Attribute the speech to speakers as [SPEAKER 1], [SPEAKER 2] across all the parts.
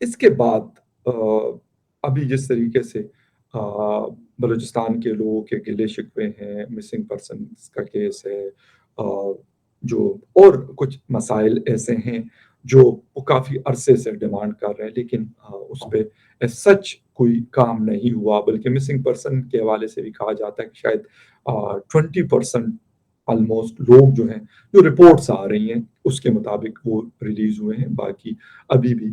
[SPEAKER 1] اس کے بعد آ، ابھی جس طریقے سے آ، بلوچستان کے لوگوں کے گلے شکوے ہیں، مسنگ پرسنس کا کیس ہے، آ، جو اور کچھ مسائل ایسے ہیں جو وہ کافی عرصے سے ڈیمانڈ کر رہے ہیں، لیکن اس پہ سچ کوئی کام نہیں ہوا، بلکہ مسنگ پرسن کے حوالے سے بھی کہا جاتا ہے کہ شاید 20% آلموسٹ لوگ جو ہیں، جو رپورٹس آ رہی ہیں اس کے مطابق وہ ریلیز ہوئے ہیں، باقی ابھی بھی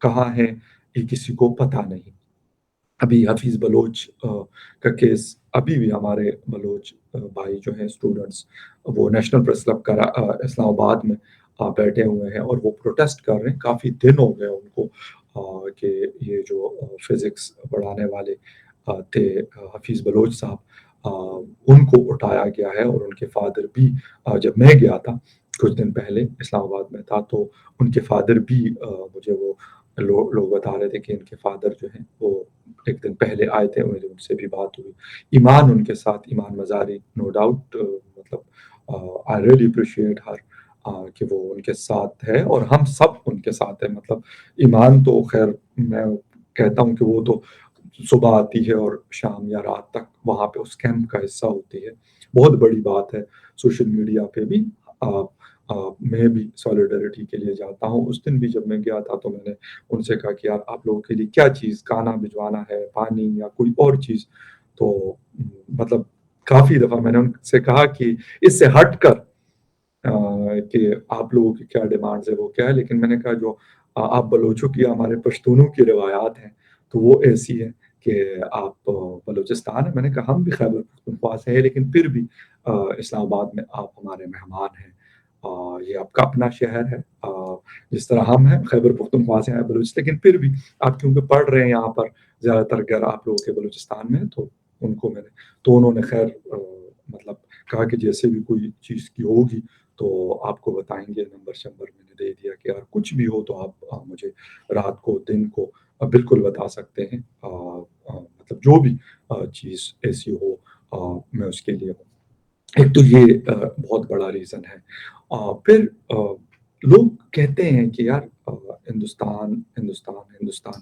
[SPEAKER 1] کہاں ہیں یہ کسی کو پتہ نہیں۔ ابھی حفیظ بلوچ کا کیس ابھی بھی ہمارے بلوچ بھائی جو ہیں اسٹوڈنٹس، وہ نیشنل پریس کلب اسلام آباد میں بیٹھے ہوئے ہیں اور وہ پروٹیسٹ کر رہے ہیں، کافی دن ہو گئے ان کو کہ یہ جو فزکس پڑھانے والے تھے حفیظ بلوچ صاحب، ان کو اٹھایا گیا ہے، اور ان کے فادر بھی جب میں گیا تھا کچھ دن پہلے اسلام آباد میں تھا، تو ان کے فادر بھی مجھے وہ لوگ بتا رہے تھے کہ ان کے فادر جو ہیں وہ ایک دن پہلے آئے تھے، میری ان سے بھی بات ہوئی۔ ایمان ان کے ساتھ، ایمان مزاری، نو ڈاؤٹ، مطلب آئی ریئلی اپریشیٹ ہر کہ وہ ان کے ساتھ ہے اور ہم سب ان کے ساتھ ہیں۔ مطلب ایمان تو خیر میں کہتا ہوں کہ وہ تو صبح آتی ہے اور شام یا رات تک وہاں پہ اس کیمپ کا حصہ ہوتی ہے، بہت بڑی بات ہے۔ سوشل میڈیا پہ بھی آ، میں بھی سالیڈیرٹی کے لیے جاتا ہوں۔ اس دن بھی جب میں گیا تھا تو میں نے ان سے کہا کہ یار آپ لوگوں کے لیے کیا چیز کھانا بھجوانا ہے، پانی یا کوئی اور چیز، تو مطلب کافی دفعہ میں نے ان سے کہا کہ اس سے ہٹ کر کہ آپ لوگوں کی کیا ڈیمانڈز ہے وہ کیا ہے، لیکن میں نے کہا جو آپ بلوچوں کی ہمارے پشتونوں کی روایات ہیں تو وہ ایسی ہے کہ آپ بلوچستان ہے، میں نے کہا ہم بھی خیبر پختونخوا سے ہیں لیکن پھر بھی اسلام آباد میں آپ ہمارے مہمان ہیں، یہ آپ کا اپنا شہر ہے، جس طرح ہم ہیں خیبر پختونخوا سے ہیں بلوچ، لیکن پھر بھی آپ کیونکہ پڑھ رہے ہیں یہاں پر زیادہ تر گھر آپ لوگوں کے بلوچستان میں ہیں، تو ان کو میں نے تو انہوں نے خیر مطلب کہا کہ جیسے بھی کوئی چیز کی ہوگی تو آپ کو بتائیں گے، نمبر شمبر میں نے دے دیا کہ یار کچھ بھی ہو تو آپ مجھے رات کو دن کو بالکل بتا سکتے ہیں، مطلب جو بھی چیز ایسی ہو میں اس کے لیے ہوں۔ ایک تو یہ بہت بڑا ریزن ہے۔ پھر لوگ کہتے ہیں کہ یار ہندوستان ہندوستان ہندوستان،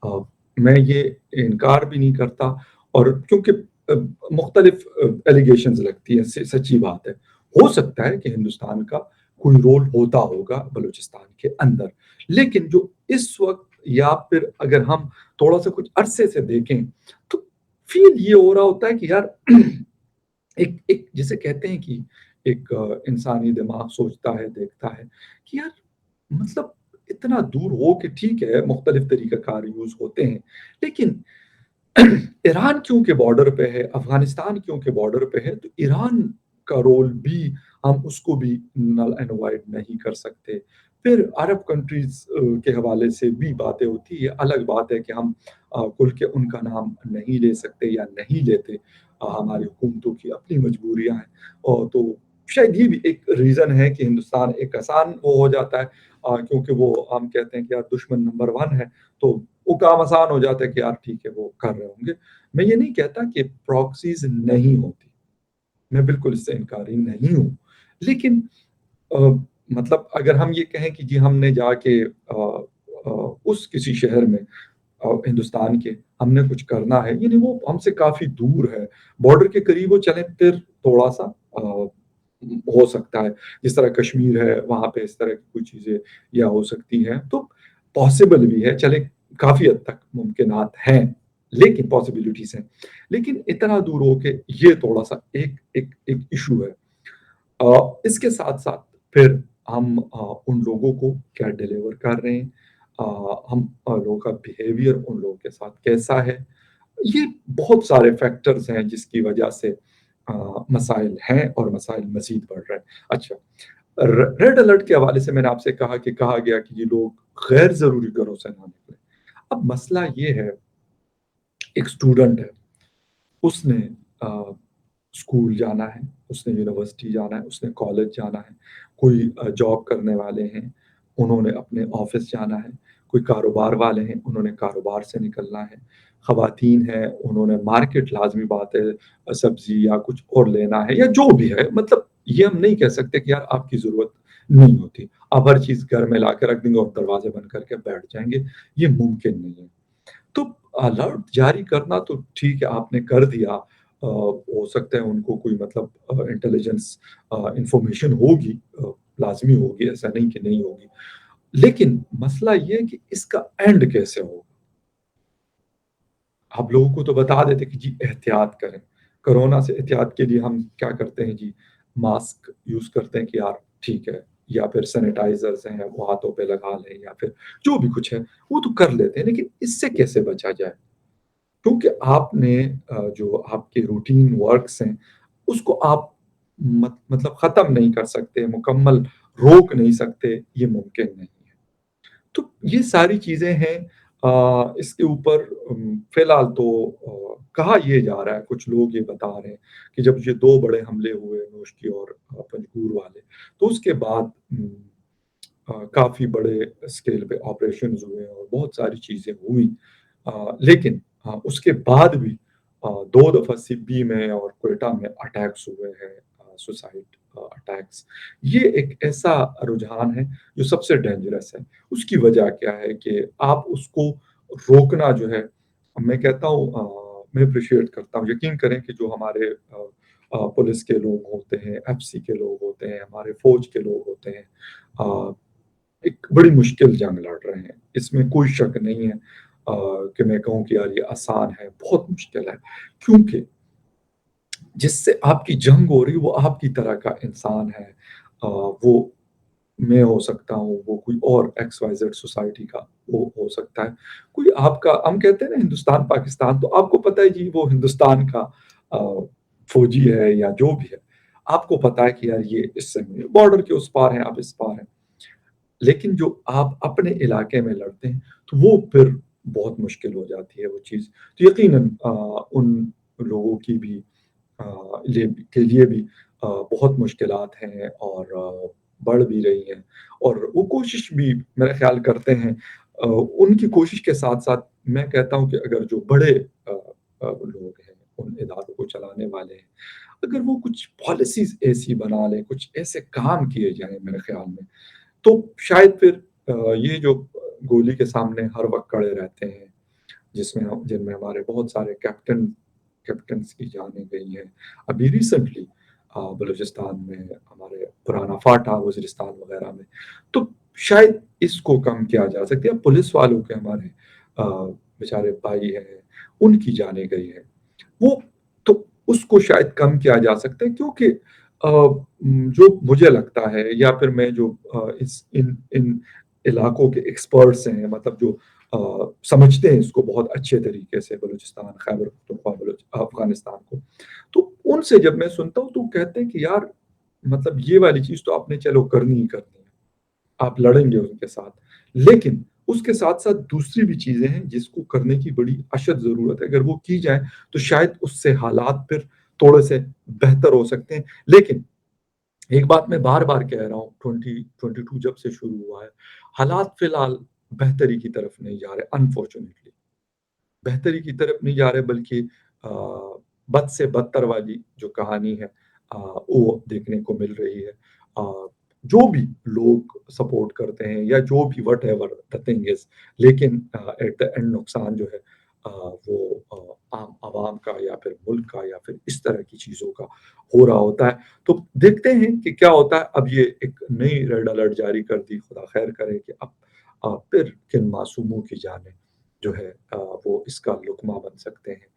[SPEAKER 1] آ، میں یہ انکار بھی نہیں کرتا، اور کیونکہ آ، مختلف ایلیگیشنز لگتی ہیں، سچی بات ہے، ہو سکتا ہے کہ ہندوستان کا کوئی رول ہوتا ہوگا بلوچستان کے اندر، لیکن جو اس وقت یا پھر اگر ہم تھوڑا سا کچھ عرصے سے دیکھیں تو فیل یہ ہو رہا ہوتا ہے کہ یار ایک جسے کہتے ہیں کہ ایک انسانی دماغ سوچتا ہے، دیکھتا ہے کہ یار مطلب اتنا دور ہو کہ ٹھیک ہے مختلف طریقہ کار یوز ہوتے ہیں، لیکن ایران کیوں کے بارڈر پہ ہے، افغانستان کیوں کے بارڈر پہ ہے، تو ایران کا رول بھی ہم اس کو بھی نل اینڈ وائڈ نہیں کر سکتے۔ پھر عرب کنٹریز کے حوالے سے بھی باتیں ہوتی ہیں، یہ الگ بات ہے کہ ہم کھل کے ان کا نام نہیں لے سکتے یا نہیں لیتے، ہماری حکومتوں کی اپنی مجبوریاں ہیں، اور تو شاید یہ بھی ایک ریزن ہے کہ ہندوستان ایک آسان وہ ہو جاتا ہے، کیونکہ وہ ہم کہتے ہیں کہ یار دشمن نمبر 1 ہے، تو وہ کام آسان ہو جاتا ہے کہ یار ٹھیک ہے وہ کر رہے ہوں گے۔ میں یہ نہیں کہتا کہ پراکسیز نہیں ہوتی، میں بالکل اس سے انکاری نہیں ہوں، لیکن آ، مطلب اگر ہم یہ کہیں کہ جی ہم نے جا کے اس کسی شہر میں ہندوستان کے ہم نے کچھ کرنا ہے، یعنی وہ ہم سے کافی دور ہے، بارڈر کے قریب وہ چلیں پھر تھوڑا سا ہو سکتا ہے، جس طرح کشمیر ہے وہاں پہ اس طرح کی کوئی چیزیں یا ہو سکتی ہیں، تو پاسبل بھی ہے، چلے کافی حد تک ممکنات ہیں، لیکن پاسبلٹیز ہیں، لیکن اتنا دور ہو کے یہ تھوڑا سا ایک ایشو ہے۔ اس کے ساتھ ساتھ پھر ہم ان لوگوں کو کیا ڈیلیور کر رہے ہیں، ہم لوگوں کا بیہیویئر ان لوگوں کے ساتھ کیسا ہے، یہ بہت سارے فیکٹرز ہیں جس کی وجہ سے مسائل ہیں اور مسائل مزید بڑھ رہے ہیں۔ اچھا، ریڈ الرٹ کے حوالے سے میں نے آپ سے کہا کہ کہا گیا کہ یہ لوگ غیر ضروری گھروں سے نہ نکلیں۔ اب مسئلہ یہ ہے، ایک اسٹوڈنٹ ہے، اس نے اسکول جانا ہے، اس نے یونیورسٹی جانا ہے، اس نے کالج جانا ہے، کوئی جاب کرنے والے ہیں انہوں نے اپنے آفس جانا ہے، کوئی کاروبار والے ہیں انہوں نے کاروبار سے نکلنا ہے، خواتین ہیں انہوں نے مارکیٹ، لازمی بات ہے سبزی یا کچھ اور لینا ہے یا جو بھی ہے، مطلب یہ ہم نہیں کہہ سکتے کہ یار آپ کی ضرورت نہیں ہوتی۔ آپ ہر چیز گھر میں لا کے رکھ دیں گے اور دروازے بند کر کے بیٹھ جائیں گے، یہ ممکن نہیں ہے۔ تو الرٹ جاری کرنا تو ٹھیک ہے آپ نے کر دیا، ہو سکتا ہے ان کو کوئی مطلب انٹیلیجنس انفارمیشن ہوگی، لازمی ہوگی، ایسا نہیں کہ نہیں ہوگی، لیکن مسئلہ یہ ہے کہ اس کا اینڈ کیسے ہوگا؟ آپ لوگوں کو تو بتا دیتے کہ جی احتیاط کریں، کرونا سے احتیاط کے لیے ہم کیا کرتے ہیں جی، ماسک یوز کرتے ہیں کہ یار ٹھیک ہے، یا پھر سینیٹائزرز ہیں وہ ہاتھوں پہ لگا لیں، یا پھر جو بھی کچھ ہے وہ تو کر لیتے ہیں، لیکن اس سے کیسے بچا جائے؟ کیونکہ آپ نے جو آپ کے روٹین ورکس ہیں اس کو آپ مطلب ختم نہیں کر سکتے، مکمل روک نہیں سکتے، یہ ممکن نہیں ہے۔ تو یہ ساری چیزیں ہیں، اس کے اوپر فی الحال تو کہا یہ جا رہا ہے، کچھ لوگ یہ بتا رہے ہیں کہ جب یہ 2 بڑے حملے ہوئے نوشکی اور پنجگور والے، تو اس کے بعد کافی بڑے اسکیل پہ آپریشنز ہوئے اور بہت ساری چیزیں ہوئیں، لیکن اس کے بعد بھی 2 دفعہ سبی میں اور کوئٹہ میں اٹیکس ہوئے ہیں، سوسائڈ اٹیکس۔ یہ ایک ایسا رجحان ہے جو سب سے ڈینجرس ہے۔ اس کی وجہ کیا ہے کہ آپ اس کو روکنا جو ہے، میں کہتا ہوں میں اپریشیٹ کرتا ہوں، یقین کریں کہ جو ہمارے پولیس کے لوگ ہوتے ہیں، ایف سی کے لوگ ہوتے ہیں، ہمارے فوج کے لوگ ہوتے ہیں، ایک بڑی مشکل جنگ لڑ رہے ہیں، اس میں کوئی شک نہیں ہے کہ میں کہوں کہ یار یہ آسان ہے، بہت مشکل ہے، کیونکہ جس سے آپ کی جنگ ہو رہی ہے وہ آپ کی طرح کا انسان ہے، وہ میں ہو سکتا ہوں، وہ کوئی اور ایکس وائی زیڈ سوسائٹی کا وہ ہو سکتا ہے، کوئی آپ کا، ہم کہتے ہیں نا ہندوستان پاکستان، تو آپ کو پتہ ہے جی وہ ہندوستان کا آ، فوجی ہے یا جو بھی ہے، آپ کو پتا ہے کہ یار یہ اس سے بارڈر کے اس پار ہیں، آپ اس پار ہیں، لیکن جو آپ اپنے علاقے میں لڑتے ہیں تو وہ پھر بہت مشکل ہو جاتی ہے وہ چیز، تو یقیناً ان لوگوں کی بھی کے لیے بھی بہت مشکلات ہیں اور بڑھ بھی رہی ہیں، اور وہ کوشش بھی میرا خیال کرتے ہیں، ان کی کوشش کے ساتھ ساتھ میں کہتا ہوں کہ اگر جو بڑے لوگ ہیں، ان اداروں کو چلانے والے ہیں، اگر وہ کچھ پالیسیز ایسی بنا لیں، کچھ ایسے کام کیے جائیں میرے خیال میں، تو شاید پھر یہ جو گولی کے سامنے ہر وقت کھڑے رہتے ہیں، جن میں ہمارے بہت سارے کیپٹنس کی جانیں گئی ہیں، ابھی ریسنٹلی بلوچستان میں ہمارے پرانا فاٹا وزیرستان وغیرہ میں، تو شاید اس کو کم کیا جا سکتا ہے، پولیس والوں کے ہمارے بیچارے بھائی ہیں، ان کی جانیں گئی ہیں، وہ تو اس کو شاید کم کیا جا سکتا ہے، کیونکہ جو مجھے لگتا ہے یا پھر میں جو ان علاقوں کے ایکسپرٹس ہیں، مطلب جو سمجھتے ہیں اس کو بہت اچھے طریقے سے، بلوچستان، خیبر پختونخوا، افغانستان کو، تو ان سے جب میں سنتا ہوں تو کہتے ہیں کہ یار مطلب یہ والی چیز تو آپ نے چلو کرنی ہی کرنی ہے، آپ لڑیں گے ان کے ساتھ، لیکن اس کے ساتھ ساتھ دوسری بھی چیزیں ہیں جس کو کرنے کی بڑی اشد ضرورت ہے، اگر وہ کی جائیں تو شاید اس سے حالات پھر تھوڑے سے بہتر ہو سکتے ہیں، لیکن ایک بات میں بار بار کہہ رہا ہوں، 2022 جب سے شروع ہوا ہے، حالات فی الحال بہتری کی طرف نہیں جا رہے، انفارچونیٹلی بہتری کی طرف نہیں جا رہے، بلکہ بد سے بدتر والی جو کہانی ہے وہ دیکھنے کو مل رہی ہے، جو بھی لوگ سپورٹ کرتے ہیں یا جو بھی what ever the thing is, لیکن ایٹ دا اینڈ نقصان جو ہے وہ عام عوام کا یا پھر ملک کا یا پھر اس طرح کی چیزوں کا ہو رہا ہوتا ہے، تو دیکھتے ہیں کہ کیا ہوتا ہے۔ اب یہ ایک نئی ریڈ الرٹ جاری کر دی، خدا خیر کرے کہ اب پھر کن معصوموں کی جانیں جو ہے وہ اس کا لقمہ بن سکتے ہیں،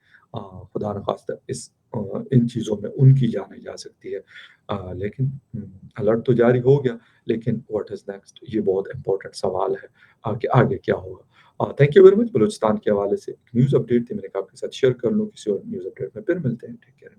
[SPEAKER 1] خدا نخواستہ ان چیزوں میں ان کی جانیں جا سکتی ہے، لیکن الرٹ تو جاری ہو گیا، لیکن واٹ از نیکسٹ، یہ بہت امپورٹنٹ سوال ہے کہ آگے کیا ہوگا۔ Thank you very much, Balochistan کے حوالے سے ایک نیوز اپڈیٹ تھی، میں نے کہا آپ کے ساتھ شیئر کر لوں، کسی اور نیوز اپڈیٹ میں پھر ملتے ہیں، ٹیک کیئر۔